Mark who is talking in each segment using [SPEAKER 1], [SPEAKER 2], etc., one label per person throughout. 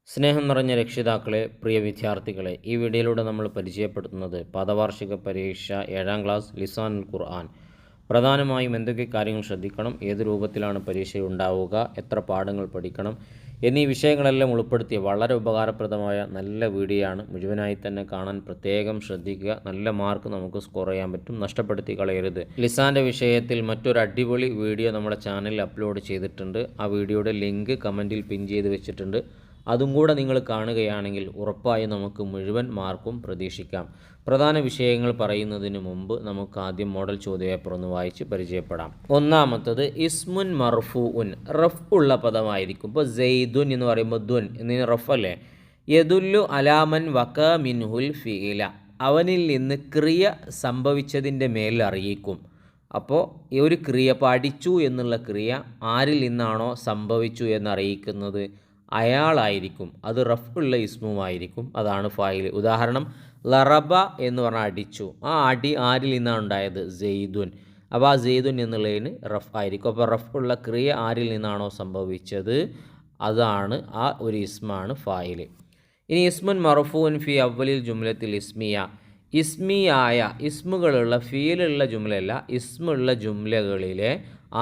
[SPEAKER 1] സ്നേഹം നിറഞ്ഞ രക്ഷിതാക്കളെ, പ്രിയ വിദ്യാർത്ഥികളെ, ഈ വീഡിയോയിലൂടെ നമ്മൾ പരിചയപ്പെടുത്തുന്നത് പാദവാർഷിക പരീക്ഷ 7ാം ക്ലാസ് ലിസാനുൽ ഖുർആൻ. പ്രധാനമായും എന്തൊക്കെ കാര്യങ്ങൾ ശ്രദ്ധിക്കണം, ഏത് രൂപത്തിലാണ് പരീക്ഷ ഉണ്ടാവുക, എത്ര പാഠങ്ങൾ പഠിക്കണം എന്നീ വിഷയങ്ങളെല്ലാം ഉൾപ്പെടുത്തിയ വളരെ ഉപകാരപ്രദമായ നല്ല വീഡിയോ ആണ്. മുഴുവനായി തന്നെ കാണാൻ പ്രത്യേകം ശ്രദ്ധിക്കുക. നല്ല മാർക്ക് നമുക്ക് സ്കോർ ചെയ്യാൻ പറ്റും. നഷ്ടപ്പെടുത്തി കളയരുത്. ലിസാൻ്റെ വിഷയത്തിൽ മറ്റൊരു അടിപൊളി വീഡിയോ നമ്മുടെ ചാനലിൽ അപ്ലോഡ് ചെയ്തിട്ടുണ്ട്. ആ വീഡിയോയുടെ ലിങ്ക് കമൻറ്റിൽ പിൻ ചെയ്ത് വെച്ചിട്ടുണ്ട്. അതും കൂടെ നിങ്ങൾ കാണുകയാണെങ്കിൽ ഉറപ്പായും നമുക്ക് മുഴുവൻ മാർക്കും പ്രതീക്ഷിക്കാം. പ്രധാന വിഷയങ്ങൾ പറയുന്നതിന് മുമ്പ് നമുക്ക് ആദ്യം മോഡൽ ചോദ്യപേപ്പർ ഒന്ന് വായിച്ച് പരിചയപ്പെടാം. ഒന്നാമത്തത് ഇസ്മുൻ മർഫൂഉൻ, റഫ് ഉള്ള പദമായിരിക്കും. ഇപ്പോൾ സെയ്ദുൻ എന്ന് പറയുമ്പോൾ ദുൻ എന്നതിന് റഫ് അല്ലേ. യദുല്ലു അലാമൻ വക മിൻഹുൽ ഫിഇല, അവനിൽ നിന്ന് ക്രിയ സംഭവിച്ചതിൻ്റെ മേൽ അറിയിക്കും. അപ്പോൾ ഈ ഒരു ക്രിയ, പഠിച്ചു എന്നുള്ള ക്രിയ ആരിൽ നിന്നാണോ സംഭവിച്ചു എന്നറിയിക്കുന്നത് അയാളായിരിക്കും. അത് റഫുള്ള ഇസ്മുമായിരിക്കും. അതാണ് ഫായിൽ. ഉദാഹരണം ലറബ എന്ന് പറഞ്ഞാൽ അടിച്ചു. ആ അടി ആരിൽ നിന്നാണ് ഉണ്ടായത്? സെയ്ദുൻ. അപ്പോൾ ആ സെയ്ദുൻ എന്നുള്ളതിന് റഫ് ആയിരിക്കും. അപ്പോൾ റഫുള്ള ക്രിയ ആരിൽ നിന്നാണോ സംഭവിച്ചത് അതാണ് ആ ഒരു ഇസ്മാണ് ഫായിൽ. ഇനി ഇസ്മുൻ മർഫൂൻ ഫി അവലിൽ ജുംലത്തിൽ ഇസ്മിയ, ഇസ്മിയായ ഇസ്മുകളുള്ള ഫീലുള്ള ജുംലയല്ല, ഇസ്മുള്ള ജുംലകളിലെ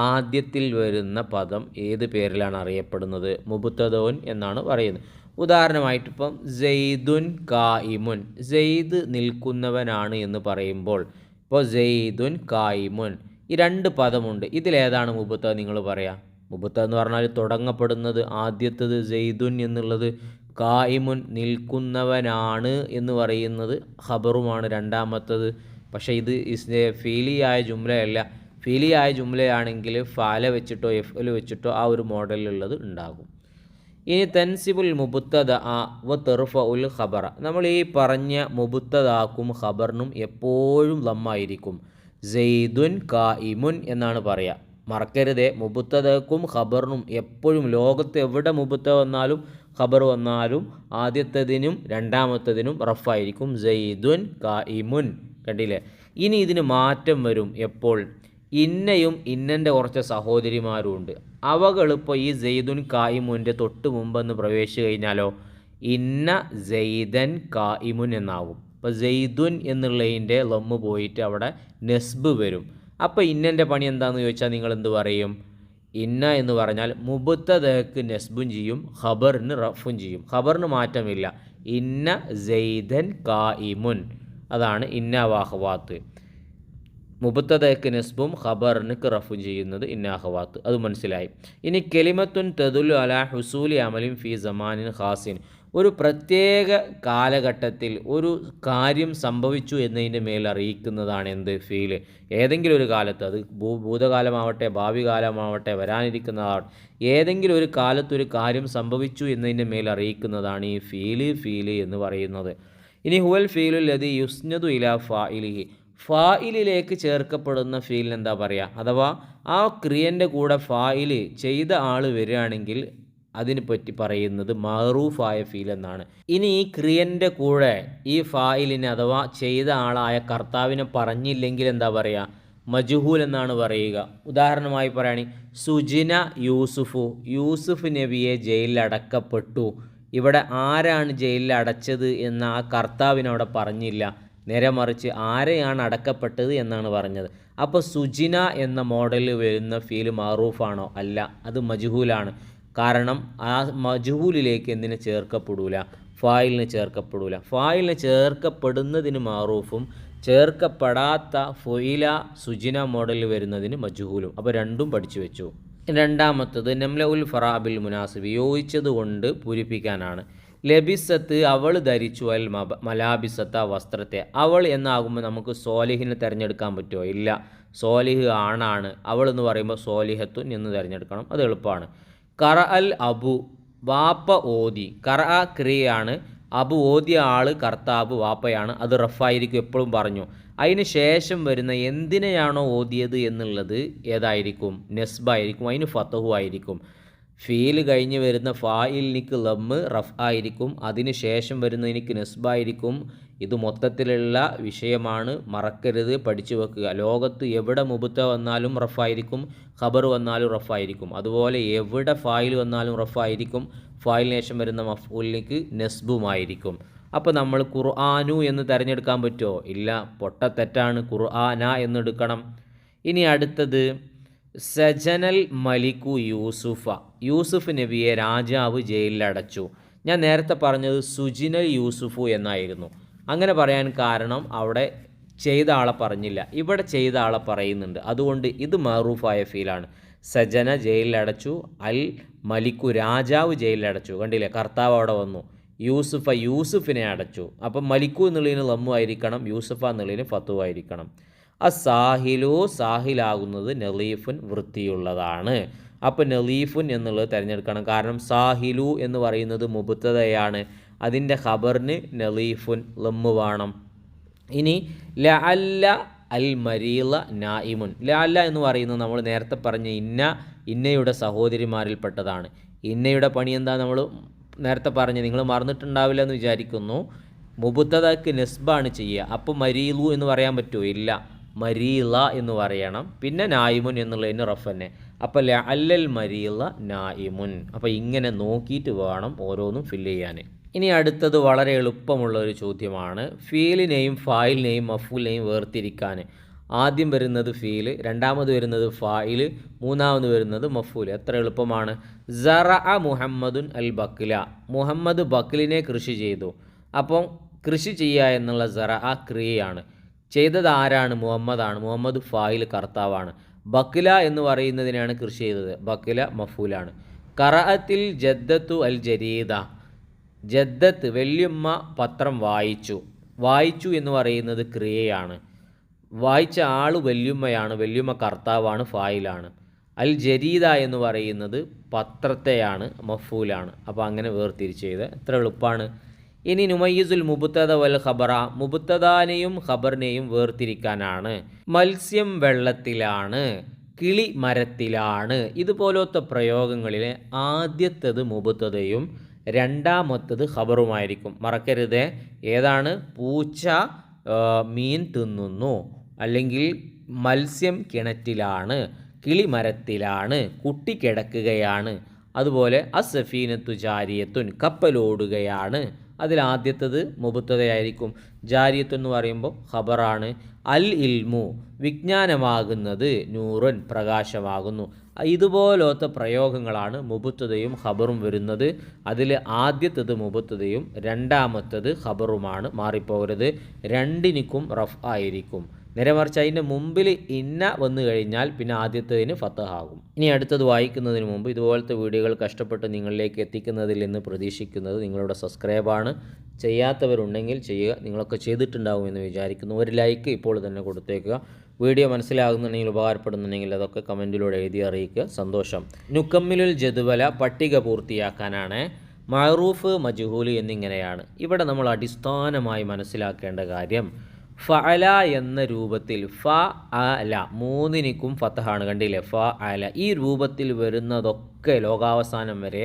[SPEAKER 1] ആദ്യത്തിൽ വരുന്ന പദം ഏത് പേരിലാണ് അറിയപ്പെടുന്നത്? മുബ്തദഉൻ എന്നാണ് പറയുന്നത്. ഉദാഹരണമായിട്ട് ഇപ്പം സെയ്ദുൻ കായിമുൻ, സെയ്ദ് നിൽക്കുന്നവനാണ് എന്ന് പറയുമ്പോൾ ഇപ്പോൾ സെയ്ദുൻ കായിമുൻ, ഈ രണ്ട് പദമുണ്ട്. ഇതിലേതാണ് മുബ്തദ? നിങ്ങൾ പറയാം. മുബ്തദ എന്ന് പറഞ്ഞാൽ തുടങ്ങപ്പെടുന്നത് ആദ്യത്തത് സെയ്ദുൻ എന്നുള്ളത്, കായിമുൻ നിൽക്കുന്നവനാണ് എന്ന് പറയുന്നത് ഖബറുമാണ് രണ്ടാമത്തത്. പക്ഷേ ഇത് ഫീലിയായ ജുംലയല്ല. ഫീലിയായ ജുംലയാണെങ്കിൽ ഫാല വെച്ചിട്ടോ എഫ്അൽ വെച്ചിട്ടോ ആ ഒരു മോഡലിലുള്ളത് ഉണ്ടാകും. ഇനി തൻസിബുൽ മുബ്തദ വ തർഫഉൽ ഖബറ, നമ്മൾ ഈ പറഞ്ഞ മുബ്തദാക്കും ഖബറിനും എപ്പോഴും ലമ്മായിരിക്കും. സെയ്ദുൻ കായിമുൻ എന്നാണ് പറയുക. മറക്കരുതേ, മുബ്തദക്കും ഖബറിനും എപ്പോഴും ലോകത്ത് എവിടെ മുബ്തദ വന്നാലും ഖബർ വന്നാലും ആദ്യത്തതിനും രണ്ടാമത്തതിനും റഫായിരിക്കും. സെയ്ദുൻ കായിമുൻ. കണ്ടില്ലേ? ഇനി ഇതിന് മാറ്റം വരും. എപ്പോൾ? ഇന്നയും ഇന്നൻ്റെ കുറച്ച് സഹോദരിമാരും ഉണ്ട്. അവകളിപ്പോൾ ഈ സെയ്ദുൻ കായിമുൻ്റെ തൊട്ട് മുമ്പെന്ന് പ്രവേശിച്ചു കഴിഞ്ഞാലോ ഇന്ന സെയ്ദൻ കായിമുൻ എന്നാകും. അപ്പോൾ സെയ്ദുൻ എന്നുള്ളതിൻ്റെ ലമ്മ് പോയിട്ട് അവിടെ നെസ്ബ് വരും. അപ്പോൾ ഇന്നൻ്റെ പണി എന്താണെന്ന് ചോദിച്ചാൽ നിങ്ങൾ എന്ത് പറയും? ഇന്ന എന്ന് പറഞ്ഞാൽ മുബ്തദക്ക് നെസ്ബും ചെയ്യും, ഖബറിന് റഫും ചെയ്യും. ഖബറിന് മാറ്റമില്ല. ഇന്ന സെയ്ദൻ കായിമുൻ, അതാണ് ഇന്ന വാഹവാത്ത്. മുബ്തദക്ക് നെസ്ബും ഖബറിന് റഫും ചെയ്യുന്നത് ഇന്ന അഖവാത്ത്. അത് മനസ്സിലായി. ഇനി കെലിമത്തുൻ തദുല്ലു അലാ ഹുസൂലി അമലിൻ ഫി സമാനിൻ ഖാസിൻ, ഒരു പ്രത്യേക കാലഘട്ടത്തിൽ ഒരു കാര്യം സംഭവിച്ചു എന്നതിൻ്റെ മേൽ അറിയിക്കുന്നതാണ് എന്ത്? ഫീല്. ഏതെങ്കിലും ഒരു കാലത്ത്, അത് ഭൂതകാലമാവട്ടെ ഭാവി കാലമാവട്ടെ വരാനിരിക്കുന്നതാവട്ടെ, ഏതെങ്കിലും ഒരു കാലത്തൊരു കാര്യം സംഭവിച്ചു എന്നതിൻ്റെ മേൽ അറിയിക്കുന്നതാണ് ഈ ഫീല് എന്ന് പറയുന്നത്. ഇനി ഹുവൽ ഫീലു ലദി യുസ്നദു ഇലാ ഫായിലിഹി, ഫായിലിലേക്ക് ചേർക്കപ്പെടുന്ന ഫീലിന് എന്താ പറയുക? അഥവാ ആ ക്രിയൻ്റെ കൂടെ ഫായില് ചെയ്ത ആൾ വരികയാണെങ്കിൽ അതിനെ പറ്റി പറയുന്നത് മഅറൂഫായ ഫീൽ എന്നാണ്. ഇനി ഈ ക്രിയൻ്റെ കൂടെ ഈ ഫായിലിനെ അഥവാ ചെയ്ത ആളായ കർത്താവിനെ പറഞ്ഞില്ലെങ്കിൽ എന്താ പറയുക? മജ്ഹൂൽ എന്നാണ് പറയുക. ഉദാഹരണമായി പറയുകയാണെങ്കിൽ സുജിന യൂസുഫു, യൂസുഫ് നബിയെ ജയിലിൽ അടക്കപ്പെട്ടു. ഇവിടെ ആരാണ് ജയിലിൽ അടച്ചത് എന്ന് ആ കർത്താവിന് അവിടെ പറഞ്ഞില്ല. നേരെ മറിച്ച് ആരെയാണ് അടക്കപ്പെട്ടത് എന്നാണ് പറഞ്ഞത്. അപ്പോൾ സുജിന എന്ന മോഡലിൽ വരുന്ന ഫീൽ മഅറൂഫാണോ? അല്ല, അത് മജ്ഹൂലാണ്. കാരണം ആ മജ്ഹൂലിലേക്ക് എന്തിനെ ചേർക്കപ്പെടൂല? ഫായിലിന് ചേർക്കപ്പെടൂല. ഫായിലിന് ചേർക്കപ്പെടുന്നതിന് മഅറൂഫും ചേർക്കപ്പെടാത്ത ഫുഇല സുജിന മോഡലിൽ വരുന്നതിന് മജ്ഹൂലും. അപ്പോൾ രണ്ടും പഠിച്ചു വെച്ചു. രണ്ടാമത്തത് നംലഉൽ ഫറാബിൽ മുനാസിബ്, യോജിച്ചതുകൊണ്ട് പൂരിപ്പിക്കാനാണ്. ലബിസത്ത്, അവൾ ധരിച്ചു. അൽ മലാബിസത്ത, വസ്ത്രത്തെ. അവൾ എന്നാകുമ്പോൾ നമുക്ക് സോലിഹിനെ തിരഞ്ഞെടുക്കാൻ പറ്റുമോ? ഇല്ല. സോലിഹ് ആണാണ്. അവൾ എന്ന് പറയുമ്പോൾ സോലിഹത്തുൻ എന്ന് തിരഞ്ഞെടുക്കണം. അത് എളുപ്പമാണ്. കറ അൽ അബു, വാപ്പ ഓതി. കറ ക്രിയയാണ്. അബു ഓതിയ ആൾ കർത്താബ് വാപ്പയാണ്. അത് റഫായിരിക്കും, എപ്പോഴും പറഞ്ഞു. അതിന് ശേഷം വരുന്ന എന്തിനെയാണോ ഓതിയത് എന്നുള്ളത് ഏതായിരിക്കും? നെസ്ബായിരിക്കും. അതിന് ഫതഹു ആയിരിക്കും. ഫീൽ കഴിഞ്ഞ് വരുന്ന ഫായിലിനിക്ക് ലമ്മ് റഫ് ആയിരിക്കും, അതിന് ശേഷം വരുന്നതിനിക്ക് നെസ്ബായിരിക്കും. ഇത് മൊത്തത്തിലുള്ള വിഷയമാണ്, മറക്കരുത്, പഠിച്ചു വെക്കുക. ലോകത്ത് എവിടെ മുബത്ത വന്നാലും റഫായിരിക്കും, ഖബർ വന്നാലും റഫായിരിക്കും. അതുപോലെ എവിടെ ഫായിൽ വന്നാലും റഫായിരിക്കും, ഫായിലിന് ശേഷം വരുന്ന മഫ്ഊലിനിക്ക് നെസ്ബുമായിരിക്കും. അപ്പോൾ നമ്മൾ ഖുർആനു എന്ന് തിരഞ്ഞെടുക്കാൻ പറ്റുമോ? ഇല്ല, പൊട്ടത്തെറ്റാണ്. ഖുർആന എന്നെടുക്കണം. ഇനി അടുത്തത് സജനൽ മലിക്കു യൂസുഫ. യൂസുഫ് നബിയെ രാജാവ് ജയിലിലടച്ചു. ഞാൻ നേരത്തെ പറഞ്ഞത് സുജിനൽ യൂസുഫു എന്നായിരുന്നു. അങ്ങനെ പറയാൻ കാരണം അവിടെ ചെയ്ത ആളെ പറഞ്ഞില്ല, ഇവിടെ ചെയ്ത ആളെ പറയുന്നുണ്ട്. അതുകൊണ്ട് ഇത് മഅറൂഫായ ഫീലാണ്. സജന ജയിലിലടച്ചു, അൽ മലിക്കു രാജാവ് ജയിലിലടച്ചു. കണ്ടില്ലേ, കർത്താവ് അവിടെ വന്നു. യൂസുഫ യൂസുഫിനെ അടച്ചു. അപ്പം മലിക്കു എന്നുള്ളതിന് ലമ്മു ആയിരിക്കണം, യൂസുഫ എന്നുള്ളതിന് ഫത്തു ആയിരിക്കണം. സാഹിലു സാഹിലാകുന്നത് നെലീഫുൻ വൃത്തിയുള്ളതാണ്. അപ്പോൾ നെലീഫുൻ എന്നുള്ളത് തിരഞ്ഞെടുക്കണം. കാരണം സാഹിലു എന്ന് പറയുന്നത് മുബത്തദയാണ്, അതിൻ്റെ ഖബറിന് നെലീഫുൻ ലമ്മു വേണം. ഇനി ലഅല്ല അൽ മരീല നായിമുൻ. ലഅല്ല എന്ന് പറയുന്നത് നമ്മൾ നേരത്തെ പറഞ്ഞ ഇന്നയുടെ സഹോദരിമാരിൽപ്പെട്ടതാണ്. ഇന്നയുടെ പണി എന്താ നമ്മൾ നേരത്തെ പറഞ്ഞ് നിങ്ങൾ മറന്നിട്ടുണ്ടാവില്ല എന്ന് വിചാരിക്കുന്നു. മുബത്തദക്ക് നെസ്ബാണ് ചെയ്യുക. അപ്പോൾ മരീലു എന്ന് പറയാൻ പറ്റുമോ? ഇല്ല, മരീല എന്ന് പറയണം. പിന്നെ നായിമുൻ എന്നുള്ളതിന് റഫ് തന്നെ. അപ്പോൾ ലഅല്ലൽ മരീല നായിമുൻ. അപ്പോൾ ഇങ്ങനെ നോക്കിയിട്ട് വേണം ഓരോന്നും ഫില്ല് ചെയ്യാൻ. ഇനി അടുത്തത് വളരെ എളുപ്പമുള്ള ഒരു ചോദ്യമാണ്. ഫീലിനെയും ഫായിലിനെയും മഫൂലിനെയും വേർതിരിക്കാൻ. ആദ്യം വരുന്നത് ഫീൽ, രണ്ടാമത് വരുന്നത് ഫായിൽ, മൂന്നാമത് വരുന്നത് മഫൂൽ. എത്ര എളുപ്പമാണ്. സറഅ മുഹമ്മദുൻ അൽ ബക്ല. മുഹമ്മദ് ബക്ലിനെ കൃഷി ചെയ്തു. അപ്പം കൃഷി ചെയ്യുക എന്നുള്ള സറഅ ക്രിയയാണ്. ചെയ്തത് ആരാണ്? മുഹമ്മദാണ്. മുഹമ്മദ് ഫായിൽ കർത്താവാണ്. ബക്ല എന്ന് പറയുന്നതിനാണ് കൃഷി ചെയ്തത്. ബക്ല മഫൂലാണ്. ഖറഅത്തിൽ ജദ്ദത്തു അൽ ജരീദ. ജദ്ദത്ത് വല്യമ്മ പത്രം വായിച്ചു. വായിച്ചു എന്ന് പറയുന്നത് ക്രിയയാണ്. വായിച്ച ആൾ വല്യമ്മയാണ്, വല്യമ്മ കർത്താവാണ്, ഫായിലാണ്. അൽ ജരീദ എന്ന് പറയുന്നത് പത്രത്തെയാണ്, മഫൂലാണ്. അപ്പോൾ അങ്ങനെ വേർതിരിച്ച് ചെയ്ത് എത്ര എളുപ്പമാണ്. ഇനി നുമയ്യിസുൽ മുബ്തദ വൽ ഖബറ. മുബ്തദാനെയും ഖബറിനെയും വേർതിരിക്കാനാണ്. മത്സ്യം വെള്ളത്തിലാണ്, കിളി മരത്തിലാണ്. ഇതുപോലത്തെ പ്രയോഗങ്ങളിൽ ആദ്യത്തേത് മുബ്തദയും രണ്ടാമത്തത് ഖബറുമായിരിക്കും. മറക്കരുത്. ഏതാണ്? പൂച്ച മീൻ തിന്നുന്നു, അല്ലെങ്കിൽ മത്സ്യം കിണറ്റിലാണ്, കിളി മരത്തിലാണ്, കുട്ടി കിടക്കുകയാണ്. അതുപോലെ അസ്സഫീനത്തു ജാരിയത്തുൻ, കപ്പലോടുകയാണ്. അതിലാദ്യത്തത് മുബത്തദയായിരിക്കും. ജാരിയത്ത് എന്ന് പറയുമ്പോൾ ഖബറാണ്. അൽ ഇൽമു, വിജ്ഞാനമാകുന്നത്, നൂറുൻ, പ്രകാശമാകുന്നു. ഇതുപോലത്തെ പ്രയോഗങ്ങളാണ് മുബത്തദയും ഖബറും വരുന്നത്. അതിൽ ആദ്യത്തത് മുബത്തദയും രണ്ടാമത്തത് ഖബറുമാണ്. മാറിപ്പോകരുത്. രണ്ടിനും റഫ് ആയിരിക്കും. നേരെമറിച്ച് അതിൻ്റെ മുമ്പിൽ ഇന്ന വന്നു കഴിഞ്ഞാൽ പിന്നെ ആദ്യത്തതിന് ഫത്തഹാകും. ഇനി അടുത്തത് വായിക്കുന്നതിന് മുമ്പ് ഇതുപോലത്തെ വീഡിയോകൾ കഷ്ടപ്പെട്ട് നിങ്ങളിലേക്ക് എത്തിക്കുന്നതിൽ നിന്ന് പ്രതീക്ഷിക്കുന്നത് നിങ്ങളുടെ സബ്സ്ക്രൈബാണ്. ചെയ്യാത്തവരുണ്ടെങ്കിൽ ചെയ്യുക. നിങ്ങളൊക്കെ ചെയ്തിട്ടുണ്ടാകുമെന്ന് വിചാരിക്കുന്നു. ഒരു ലൈക്ക് ഇപ്പോൾ തന്നെ കൊടുത്തേക്കുക. വീഡിയോ മനസ്സിലാകുന്നുണ്ടെങ്കിൽ, ഉപകാരപ്പെടുന്നുണ്ടെങ്കിൽ അതൊക്കെ കമൻറ്റിലൂടെ എഴുതി അറിയിക്കുക. സന്തോഷം. നുക്കമ്മിലുൽ ജദ്വല, പട്ടിക പൂർത്തിയാക്കാനാണ്. മഅറൂഫ്, മജ്ഹൂൽ എന്നിങ്ങനെയാണ്. ഇവിടെ നമ്മൾ അടിസ്ഥാനമായി മനസ്സിലാക്കേണ്ട കാര്യം, ഫഅല എന്ന രൂപത്തിൽ ഫഅല മൂന്നിനും ഫതഹാണ്. കണ്ടില്ലേ? ഫഅല ഈ രൂപത്തിൽ വരുന്നതൊക്കെ ലോകാവസാനം വരെ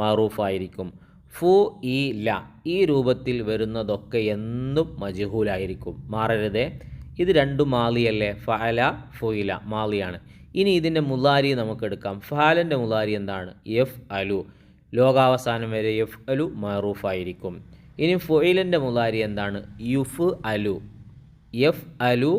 [SPEAKER 1] മഅറൂഫായിരിക്കും. ഫുഇല ഈ രൂപത്തിൽ വരുന്നതൊക്കെ എന്നും മജ്ഹൂലായിരിക്കും. മാറരുതേ. ഇത് രണ്ടും മാലിയല്ലേ? ഫഅല ഫുഇല മാലിയാണ്. ഇനി ഇതിൻ്റെ മുലാരി നമുക്കെടുക്കാം. ഫഅലൻ്റെ മുലാരി എന്താണ്? യഫ് അലു. ലോകാവസാനം വരെ യഫ് അലു മഅറൂഫായിരിക്കും. ഇനി ഫുഇലിൻ്റെ മുലാരി എന്താണ്? യുഫ് അലു. യഫ് അലു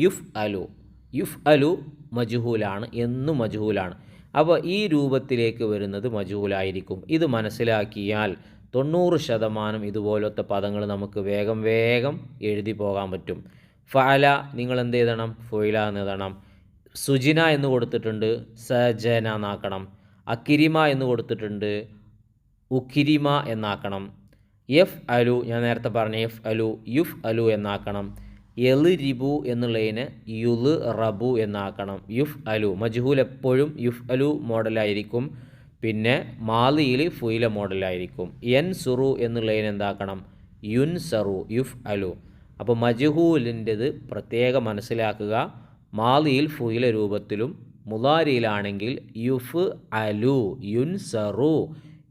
[SPEAKER 1] യുഫ് അലു. യുഫ് അലു മജ്ഹൂലാണ്, എന്നും മജ്ഹൂലാണ്. അപ്പോൾ ഈ രൂപത്തിലേക്ക് വരുന്നത് മജ്ഹൂലായിരിക്കും. ഇത് മനസ്സിലാക്കിയാൽ 90% ഇതുപോലത്തെ പദങ്ങൾ നമുക്ക് വേഗം വേഗം എഴുതി പോകാൻ പറ്റും. ഫഅല നിങ്ങൾ എന്ത് എഴുതണം? ഫുഇല എന്ന് എഴുതണം. സുജിന എന്ന് കൊടുത്തിട്ടുണ്ട്, സജന എന്നാക്കണം. അക്കിരിമ എന്ന് കൊടുത്തിട്ടുണ്ട്, ഉക്കിരിമ എന്നാക്കണം. യഫ് അലു ഞാൻ നേരത്തെ പറഞ്ഞ യഫ് അലു യുഫ് അലു എന്നാക്കണം. യല് റിബു എന്നുള്ളതിന് യുല് റബു എന്നാക്കണം. യുഫ് അലു മജ്ഹൂൽ എപ്പോഴും യുഫ് അലു മോഡലായിരിക്കും. പിന്നെ മാലിയിൽ ഫുയില മോഡലായിരിക്കും. യൻ സുറു എന്നുള്ളതിന് എന്താക്കണം? യുൻ സറു യുഫ് അലു. അപ്പോൾ മജ്ഹൂലിൻ്റെത് പ്രത്യേകം മനസ്സിലാക്കുക. മാലിയിൽ ഫുയില രൂപത്തിലും മുലാരിയിലാണെങ്കിൽ യുഫ് അലു, യുൻസറു,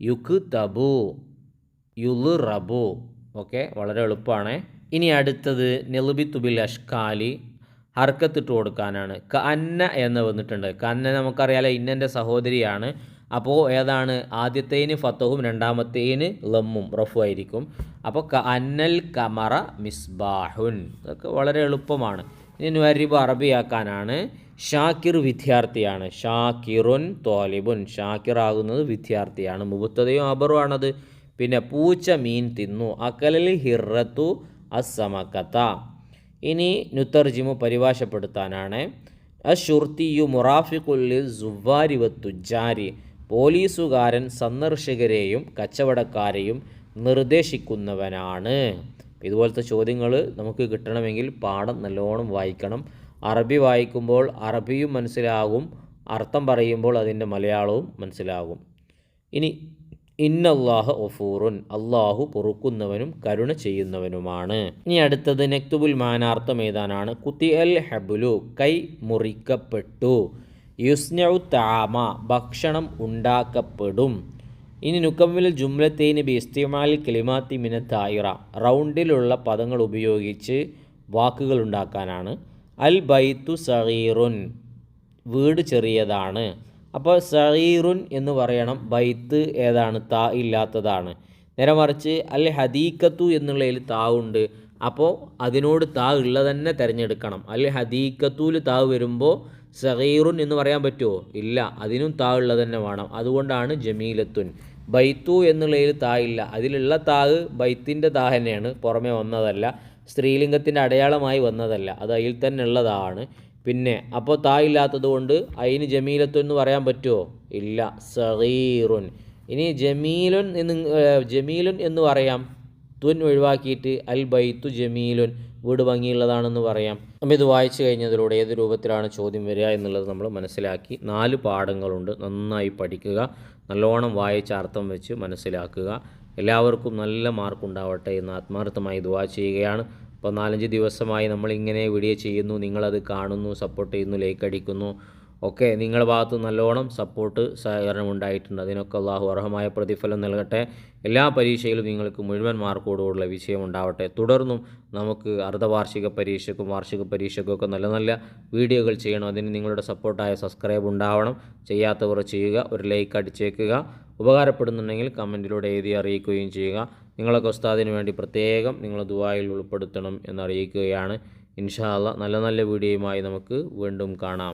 [SPEAKER 1] യുക്ക് തബു, യുൽറബു. ഓക്കെ, വളരെ എളുപ്പമാണ്. ഇനി അടുത്തത് നെൽബിത്തു ബിൽ അഷ്കാലി, ഹർക്കത്തിട്ട് കൊടുക്കാനാണ്. കഅന്ന എന്ന് വന്നിട്ടുണ്ട്. കഅന്ന നമുക്കറിയാലോ ഇന്നൻ്റെ സഹോദരിയാണ്. അപ്പോൾ ഏതാണ്? ആദ്യത്തേന് ഫത്തഹും രണ്ടാമത്തേന് ലമ്മും റഫു ആയിരിക്കും. അപ്പോൾ കഅന്നൽ കമറ മിസ്ബാഹുൻ. ഇതൊക്കെ വളരെ എളുപ്പമാണ്. ഇനി വരിബ് അറബിയാക്കാനാണ്. ഷാക്കിർ വിദ്യാർത്ഥിയാണ്. ഷാക്കിറുൻ തോലിബുൻ. ഷാക്കിർ ആകുന്നത് വിദ്യാർത്ഥിയാണ്. മുബത്തതയും അബറും ആണത്. പിന്നെ പൂച്ച മീൻ തിന്നു. അക്കലൽ ഹിറത്തു അസ്സമക്കത്ത. ഇനി നുത്തർജിമു പരിഭാഷപ്പെടുത്താനാണ്. അഷുർത്തിയു മുറാഫിഖുല്ലിൽ സുവാരി വത്തുജാരി. പോലീസുകാരൻ സന്ദർശകരെയും കച്ചവടക്കാരെയും നിർദ്ദേശിക്കുന്നവനാണ്. ഇതുപോലത്തെ ചോദ്യങ്ങൾ നമുക്ക് കിട്ടണമെങ്കിൽ പാഠം നല്ലോണം വായിക്കണം. അറബി വായിക്കുമ്പോൾ അറബിയും മനസ്സിലാകും, അർത്ഥം പറയുമ്പോൾ അതിൻ്റെ മലയാളവും മനസ്സിലാകും. ഇനി ഇന്നല്ലാഹ ഒഫൂറുൻ, അള്ളാഹു പൊറുക്കുന്നവനും കരുണ ചെയ്യുന്നവനുമാണ്. ഇനി അടുത്തത് നെക്തുബുൽ മാനാർത്ഥം എഴുതാനാണ്. കുത്തി അൽ ഹബുലു, കൈ മുറിക്കപ്പെട്ടു. യുസ്നഉ താമ, ഭക്ഷണം ഉണ്ടാക്കപ്പെടും. ഇനി നുക്കമ്മിൽ ജുംലത്തൈനി ബി ഇസ്തിമാൽ കലിമാത്തി മിന തായിറ, റൗണ്ടിലുള്ള പദങ്ങൾ ഉപയോഗിച്ച് വാക്കുകൾ ഉണ്ടാക്കാനാണ്. അൽ ബൈത്തു സഗീറുൻ, വീട് ചെറിയതാണ്. അപ്പോൾ സഗീറുൻ എന്ന് പറയണം. ബൈത്ത് ഏതാണ്? താ ഇല്ലാത്തതാണ്. നേരെ മറിച്ച് അൽ ഹദീക്കത്തു എന്നുള്ളതിൽ താ ഉണ്ട്. അപ്പോൾ അതിനോട് താ ഉള്ളത് തന്നെ തിരഞ്ഞെടുക്കണം. അൽ ഹദീക്കത്തുൽ താ വരുമ്പോൾ സഗീറുൻ എന്ന് പറയാൻ പറ്റുമോ? ഇല്ല, അതിനും താ ഉള്ളത് തന്നെ വേണം. അതുകൊണ്ടാണ് ജമീലത്തുൻ. ബൈത്തു എന്നുള്ളതിൽ താ ഇല്ല. അതിലുള്ള താ ബൈത്തിൻ്റെ താ തന്നെയാണ്, പുറമേ വന്നതല്ല, സ്ത്രീലിംഗത്തിൻ്റെ അടയാളമായി വന്നതല്ല. അത് അതിൽ തന്നെ ഉള്ളതാണ്. പിന്നെ അപ്പോൾ താ ഇല്ലാത്തത് കൊണ്ട് അതിന് ജമീലത്തുൻ എന്ന് പറയാൻ പറ്റുമോ? ഇല്ല, സഗീറുൻ. ഇനി ജമീലുൻ എന്ന് പറയാം. തുൻ ഒഴിവാക്കിയിട്ട് അൽ ബൈത്തു ജമീലുൻ, വീട് ഭംഗിയുള്ളതാണെന്ന് പറയാം. നമ്മൾ ഇത് വായിച്ചു കഴിഞ്ഞതിലൂടെ ഏത് രൂപത്തിലാണ് ചോദ്യം വരിക എന്നുള്ളത് നമ്മൾ മനസ്സിലാക്കി. 4 പാഠങ്ങളുണ്ട്. നന്നായി പഠിക്കുക, നല്ലോണം വായിച്ച അർത്ഥം വെച്ച് മനസ്സിലാക്കുക. എല്ലാവർക്കും നല്ല മാർക്കുണ്ടാവട്ടെ എന്ന് ആത്മാർത്ഥമായി ദുആ ചെയ്യുകയാണ്. അപ്പോൾ 4-5 ദിവസമായി നമ്മളിങ്ങനെ വീഡിയോ ചെയ്യുന്നു, നിങ്ങളത് കാണുന്നു, സപ്പോർട്ട് ചെയ്യുന്നു, ലൈക്ക് അടിക്കുന്നു. ഒക്കെ നിങ്ങളുടെ ഭാഗത്ത് നല്ലോണം സപ്പോർട്ട് സഹകരണം ഉണ്ടായിട്ടുണ്ട്. അതിനൊക്കെ അള്ളാഹു അർഹമായ പ്രതിഫലം നൽകട്ടെ. എല്ലാ പരീക്ഷയിലും നിങ്ങൾക്ക് മുഴുവൻ മാർക്കോടുകൂടിയുള്ള വിജയം ഉണ്ടാവട്ടെ. തുടർന്നും നമുക്ക് അർദ്ധവാർഷിക പരീക്ഷയ്ക്കും വാർഷിക പരീക്ഷയ്ക്കൊക്കെ നല്ല നല്ല വീഡിയോകൾ ചെയ്യണം. അതിന് നിങ്ങളുടെ സപ്പോർട്ടായ സബ്സ്ക്രൈബ് ഉണ്ടാവണം. ചെയ്യാത്തവർ ചെയ്യുക, ഒരു ലൈക്ക് അടിച്ചേക്കുക. ഉപകാരപ്പെടുന്നുണ്ടെങ്കിൽ കമൻറ്റിലൂടെ എഴുതി അറിയിക്കുകയും ചെയ്യുക. നിങ്ങളൊക്കെ ഉസ്താദിന് വേണ്ടി പ്രത്യേകം നിങ്ങൾ ദുആയിൽ ഉൾപ്പെടുത്തണം എന്നറിയിക്കുകയാണ്. ഇൻഷാ അല്ലാഹ് നല്ല നല്ല വീഡിയോയുമായി നമുക്ക് വീണ്ടും കാണാം.